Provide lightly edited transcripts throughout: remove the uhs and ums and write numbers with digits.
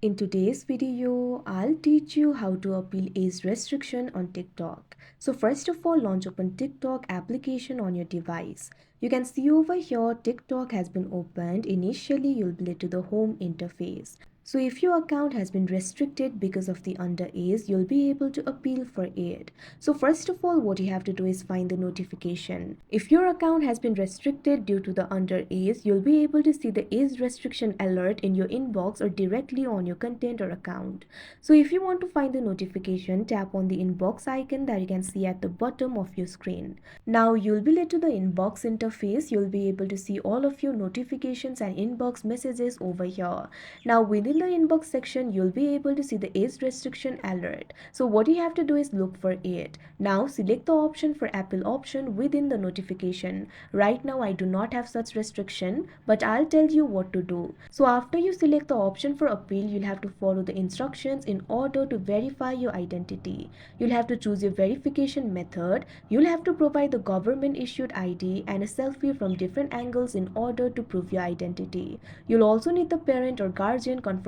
In today's video, I'll teach you how to appeal age restriction on TikTok. So first of all, launch open TikTok application on your device. You can see over here TikTok has been opened. Initially, you'll be led to the home interface. So if your account has been restricted because of the underage, you'll be able to appeal for it. So first of all, what you have to do is find the notification. If your account has been restricted due to the underage, you'll be able to see the age restriction alert in your inbox or directly on your content or account. So if you want to find the notification, tap on the inbox icon that you can see at the bottom of your screen. Now you'll be led to the inbox interface. You'll be able to see all of your notifications and inbox messages over here. Now within the inbox section, you'll be able to see the age restriction alert. So what you have to do is look for it. Now select the option for appeal option within the notification. Right now I do not have such restriction, but I'll tell you what to do. So after you select the option for appeal, you'll have to follow the instructions in order to verify your identity. You'll have to choose your verification method. You'll have to provide the government issued ID and a selfie from different angles in order to prove your identity. You'll also need the parent or guardian confirmation.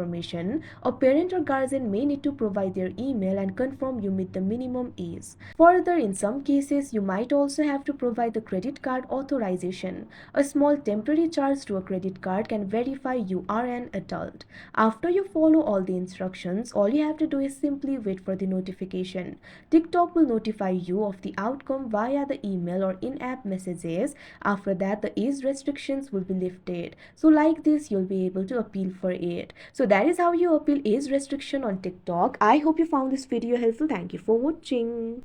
A parent or guardian may need to provide their email and confirm you meet the minimum age. Further, in some cases, you might also have to provide the credit card authorization. A small temporary charge to a credit card can verify you are an adult. After you follow all the instructions, all you have to do is simply wait for the notification. TikTok will notify you of the outcome via the email or in-app messages. After that, the age restrictions will be lifted. So like this, you'll be able to appeal for it. So that is how you appeal age restriction on TikTok. I hope you found this video helpful. Thank you for watching.